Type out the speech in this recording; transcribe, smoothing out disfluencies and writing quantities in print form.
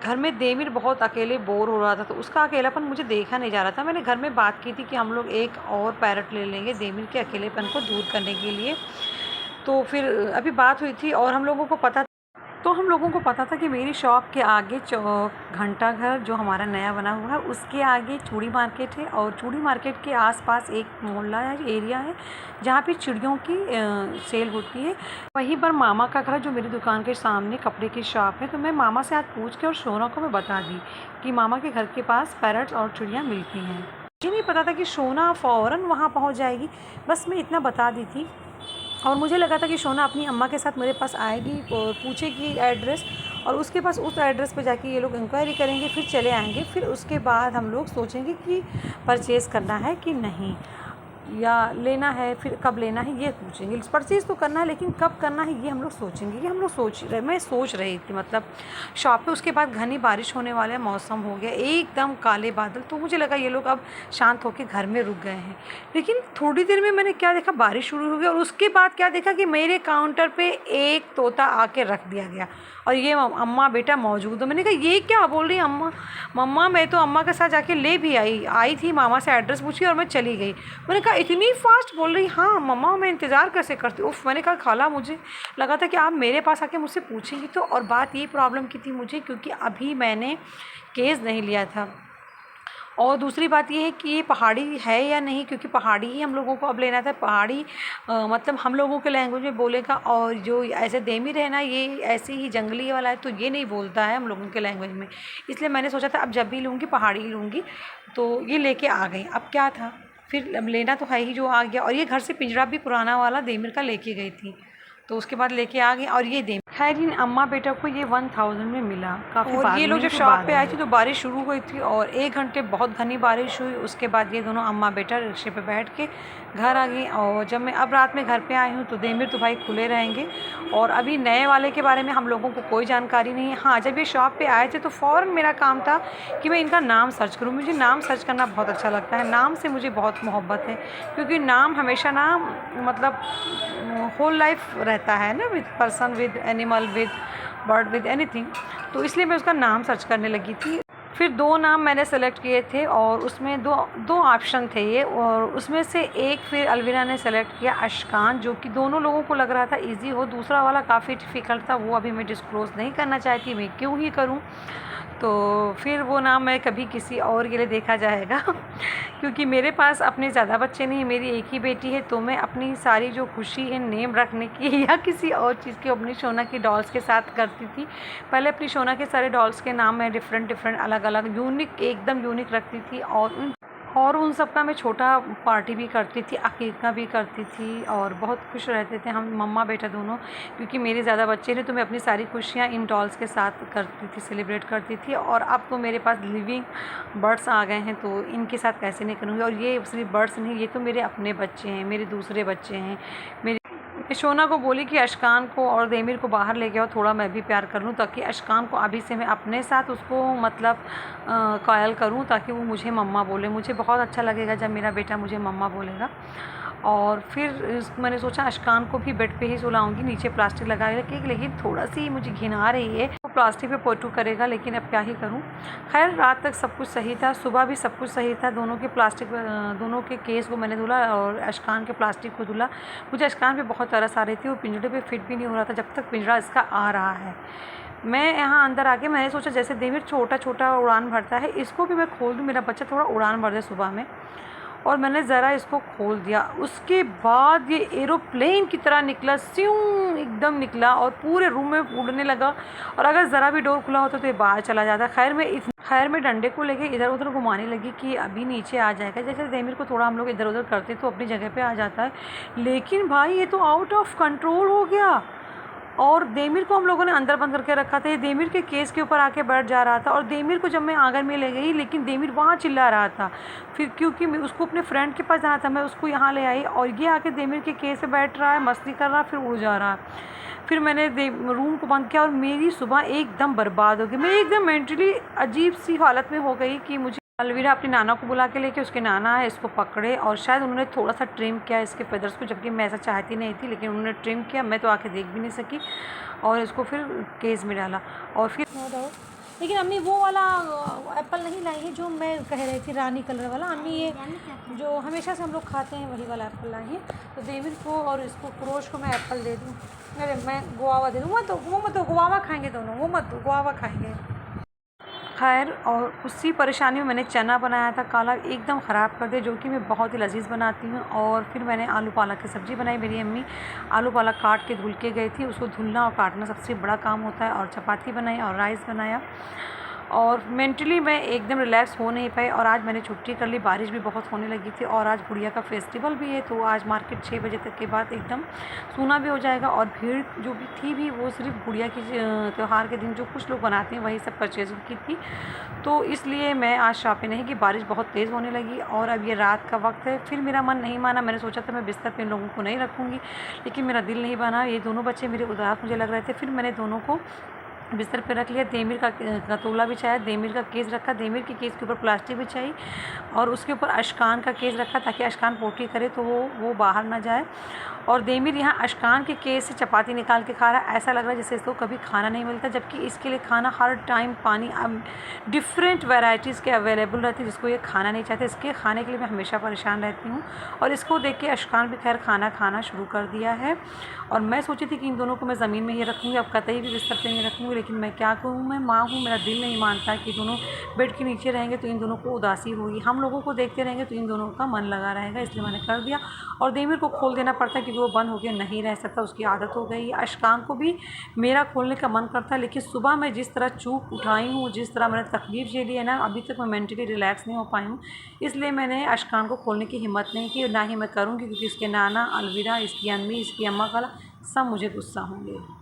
घर में देमिर बहुत अकेले बोर हो रहा था, तो उसका अकेलापन मुझे देखा नहीं जा रहा था। मैंने घर में बात की थी कि हम लोग एक और पैरट ले लेंगे देमिर के अकेलेपन को दूर करने के लिए। तो फिर अभी बात हुई थी और हम लोगों को पता था कि मेरी शॉप के आगे घंटा घर जो हमारा नया बना हुआ है उसके आगे चूड़ी मार्केट है, और चूड़ी मार्केट के आसपास एक मोहल्ला है, एरिया है जहाँ पे चिड़ियों की सेल होती है। वहीं पर मामा का घर जो मेरी दुकान के सामने कपड़े की शॉप है। तो मैं मामा से आज पूछ के और शोना को मैं बता दी कि मामा के घर के पास पैरट्स और चिड़ियाँ मिलती हैं। मुझे नहीं पता था कि शोना फ़ौरन वहाँ पहुँच जाएगी, बस मैं इतना बता दी थी। और मुझे लगा था कि शोना अपनी अम्मा के साथ मेरे पास आएगी और पूछेगी एड्रेस, और उसके पास उस एड्रेस पे जाके ये लोग इंक्वायरी करेंगे, फिर चले आएंगे। फिर उसके बाद हम लोग सोचेंगे कि परचेज़ करना है कि नहीं, या लेना है, फिर कब लेना है ये पूछेंगे। परचेज़ तो करना है लेकिन कब करना है ये हम लोग सोचेंगे। ये हम लोग मैं सोच रही थी मतलब शॉप पे। उसके बाद घनी बारिश होने वाला है, मौसम हो गया एकदम काले बादल, तो मुझे लगा ये लोग अब शांत होकर घर में रुक गए हैं। लेकिन थोड़ी देर में मैंने क्या देखा, बारिश शुरू हो गई, और उसके बाद क्या देखा कि मेरे काउंटर पे एक तोता आके रख दिया गया, और ये अम्मा बेटा मौजूद हो। मैंने कहा ये क्या बोल रही अम्मा? मम्मा मैं तो अम्मा के साथ जाके ले भी आई थी, मामा से एड्रेस पूछी और मैं चली गई। मैंने कहा इतनी फास्ट बोल रही? हाँ मम्मा मैं इंतज़ार कैसे करती। उफ, मैंने कहा खाला मुझे लगा था कि आप मेरे पास आके मुझसे पूछेंगी। तो और बात ये प्रॉब्लम की थी मुझे, क्योंकि अभी मैंने केस नहीं लिया था। और दूसरी बात ये है कि ये पहाड़ी है या नहीं, क्योंकि पहाड़ी ही हम लोगों को अब लेना था। पहाड़ी मतलब हम लोगों के लैंग्वेज में बोलेगा, और जो ऐसे देमिर है ना ये ऐसे ही जंगली वाला है, तो ये नहीं बोलता है हम लोगों के लैंग्वेज में। इसलिए मैंने सोचा था अब जब भी लूँगी पहाड़ी ही लूँगी। तो ये लेके आ गई। अब क्या था, फिर अब लेना तो है ही, जो आ गया। और ये घर से पिंजरा भी पुराना वाला देमिर का लेके गई थी, तो उसके बाद लेके आ गई। और ये देमिर खैर इन अम्मा बेटा को ये 1000 में मिला काफ़ी। और ये लोग जब शॉप पे आई थी तो बारिश शुरू हुई थी, और 1 घंटे बहुत घनी बारिश हुई। उसके बाद ये दोनों अम्मा बेटा रिक्शे पे बैठ के घर आ गई। और जब मैं अब रात में घर पे आई हूँ तो देमिर तो भाई खुले रहेंगे, और अभी नए वाले के बारे में हम लोगों को कोई जानकारी नहीं है। हाँ, जब ये शॉप पे आए थे तो फ़ौरन मेरा काम था कि मैं इनका नाम सर्च करूँ। मुझे नाम सर्च करना बहुत अच्छा लगता है, नाम से मुझे बहुत मोहब्बत है, क्योंकि नाम हमेशा ना मतलब होल लाइफ रहता है ना, with person, with animal, with bird, with anything. तो इसलिए मैं उसका नाम सर्च करने लगी थी। फिर 2 नाम मैंने सेलेक्ट किए थे, और उसमें दो ऑप्शन थे ये, और उसमें से एक फिर अलविरा ने सेलेक्ट किया अशकान, जो कि दोनों लोगों को लग रहा था इजी हो। दूसरा वाला काफ़ी डिफ़िकल्ट था, वो अभी मैं डिस्क्लोज़ नहीं करना चाहती, मैं क्यों ही करूं। तो फिर वो नाम मैं कभी किसी और के लिए देखा जाएगा क्योंकि मेरे पास अपने ज़्यादा बच्चे नहीं, मेरी एक ही बेटी है। तो मैं अपनी सारी जो खुशी है नेम रखने की या किसी और चीज़ की अपनी सोना की डॉल्स के साथ करती थी। पहले अपनी सोना के सारे डॉल्स के नाम मैं डिफरेंट अलग अलग यूनिक एकदम यूनिक रखती थी, और उन सब का मैं छोटा पार्टी भी करती थी, अकीक़ा भी करती थी, और बहुत खुश रहते थे हम मम्मा बेटा दोनों। क्योंकि मेरे ज़्यादा बच्चे नहीं, तो मैं अपनी सारी खुशियाँ इन डॉल्स के साथ करती थी, सेलिब्रेट करती थी। और अब तो मेरे पास लिविंग बर्ड्स आ गए हैं, तो इनके साथ कैसे नहीं करूँगी। और ये सिर्फ बर्ड्स नहीं, ये तो मेरे अपने बच्चे हैं, मेरे दूसरे बच्चे हैं। मेरे शोना को बोली कि अशकान को और देमिर को बाहर ले गया, थोड़ा मैं भी प्यार कर लूँ, ताकि अशकान को अभी से मैं अपने साथ उसको मतलब कायल करूँ, ताकि वो मुझे मम्मा बोले। मुझे बहुत अच्छा लगेगा जब मेरा बेटा मुझे मम्मा बोलेगा। और फिर मैंने सोचा अशकान को भी बेड पे ही सुलाऊंगी, नीचे प्लास्टिक लगा के, लेकिन थोड़ा सी मुझे घिन आ रही है। वो प्लास्टिक पे पोटू करेगा, लेकिन अब क्या ही करूं। खैर रात तक सब कुछ सही था, सुबह भी सब कुछ सही था। दोनों के केस को मैंने धुला, और अशकान के प्लास्टिक को धुला। मुझे अशकान पे बहुत तरस आ रही थी, वो पिंजरे पे फिट भी नहीं हो रहा था जब तक पिंजरा इसका आ रहा है। मैं यहाँ अंदर आके मैंने सोचा जैसे देमिर छोटा छोटा उड़ान भरता है, इसको भी मैं खोल दूँ, मेरा बच्चा थोड़ा उड़ान भर दे सुबह में। और मैंने ज़रा इसको खोल दिया। उसके बाद ये एरोप्लेन की तरह निकला, स्यूं एकदम निकला, और पूरे रूम में उड़ने लगा। और अगर ज़रा भी डोर खुला होता तो ये बाहर चला जाता। खैर मैं डंडे को लेके इधर उधर घुमाने लगी कि अभी नीचे आ जाएगा। जैसे देमिर को थोड़ा हम लोग इधर उधर करते तो अपनी जगह पे आ जाता है, लेकिन भाई ये तो आउट ऑफ कंट्रोल हो गया। और देमिर को हम लोगों ने अंदर बंद करके रखा था, ये देमिर के केस के ऊपर आके बैठ जा रहा था। और देमिर को जब मैं आंगन में ले गई, लेकिन देमिर वहाँ चिल्ला रहा था। फिर क्योंकि मैं उसको अपने फ्रेंड के पास जाना था, मैं उसको यहाँ ले आई, और ये आके देमिर के केस पे बैठ रहा है, मस्ती कर रहा है, फिर उड़ जा रहा है। फिर मैंने रूम को बंद किया, और मेरी सुबह एकदम बर्बाद हो गई। मैं एकदम मेंटली अजीब सी हालत में हो गई कि मुझे अलविरा अपनी नाना को बुला के लेके, उसके नाना है इसको पकड़े, और शायद उन्होंने थोड़ा सा ट्रिम किया इसके फेदर्स को, जबकि मैं ऐसा चाहती नहीं थी, लेकिन उन्होंने ट्रिम किया। मैं तो आके देख भी नहीं सकी, और इसको फिर केस में डाला। और फिर लेकिन अम्मी वो वाला एप्पल नहीं लाई है जो मैं कह रही थी, रानी कलर वाला। अम्मी ये जो हमेशा से हम लोग खाते हैं वही वाला एप्पल लाई है। तो देविर को और इसको क्रोश को मैं एप्पल दे दूँ, अरे मैं गुआवा दे दूँ। मत दो, वो मत दो, गुआवा खाएंगे दोनों, वो मत दो, गुआवा खाएंगे। खैर, और उसी परेशानी में मैंने चना बनाया था काला, एकदम ख़राब कर दिया, जो कि मैं बहुत ही लजीज़ बनाती हूँ। और फिर मैंने आलू पालक की सब्ज़ी बनाई। मेरी अम्मी आलू पालक काट के धुल के गई थी, उसको धुलना और काटना सबसे बड़ा काम होता है। और चपाती बनाई और राइस बनाया। और मेंटली मैं एकदम रिलैक्स हो नहीं पाई। और आज मैंने छुट्टी कर ली, बारिश भी बहुत होने लगी थी और आज गुड़िया का फेस्टिवल भी है, तो आज मार्केट 6 बजे तक के बाद एकदम सूना भी हो जाएगा। और भीड़ जो भी थी भी वो सिर्फ गुड़िया की त्यौहार के दिन जो कुछ लोग बनाते हैं वही सब परचेजिंग की थी, तो इसलिए मैं आज शॉपिंग नहीं की। बारिश बहुत तेज़ होने लगी और अब ये रात का वक्त है। फिर मेरा मन नहीं माना, मैंने सोचा था मैं बिस्तर पे इन लोगों को नहीं रखूँगी, लेकिन मेरा दिल नहीं बना। ये दोनों बच्चे मेरे उदास मुझे लग रहे थे। फिर मैंने दोनों को बिस्तर पे रख लिया। देमिर का तौला बिछाया, देमिर का केस रखा, देमिर के केस के ऊपर प्लास्टिक बिछाई और उसके ऊपर अशकान का केस रखा ताकि अशकान पोटी करे तो वो बाहर ना जाए। और देमिर यहाँ अशकान के केस से चपाती निकाल के खा रहा है। ऐसा लग रहा है जैसे इसको कभी खाना नहीं मिलता, जबकि इसके लिए खाना हर टाइम पानी डिफरेंट वैराइटीज़ के अवेलेबल रहती है, जिसको ये खाना नहीं चाहते। इसके खाने के लिए मैं हमेशा परेशान रहती हूँ। और इसको देख के अशकान भी खैर खाना खाना शुरू कर दिया है। और मैं सोची थी कि इन दोनों को मैं ज़मीन में ही रखूँगी, अब कतई भी बिस्तर पे नहीं रखूँगी, लेकिन मैं क्या करूँ, मैं माँ हूँ, मेरा दिल नहीं मानता कि दोनों बेड के नीचे रहेंगे तो इन दोनों को उदासी होगी, हम लोगों को देखते रहेंगे तो इन दोनों का मन लगा रहेगा, इसलिए मैंने कर दिया। और देमिर को खोल देना पड़ता है क्योंकि वो बंद होकर नहीं रह सकता, उसकी आदत हो गई है। अशकान को भी मेरा खोलने का मन करता है, लेकिन सुबह मैं जिस तरह चूक उठाई हूँ, जिस तरह मैंने तकलीफ़ झेली है ना, अभी तक मैं मेंटली रिलैक्स नहीं हो पाई हूँ, इसलिए मैंने अशकान को खोलने की हिम्मत नहीं की, ना ही मैं करूँगी, क्योंकि इसके नाना, अलविरा, इसकी अम्मी, इसकी अम्मा खाला सब मुझे गुस्सा होंगे।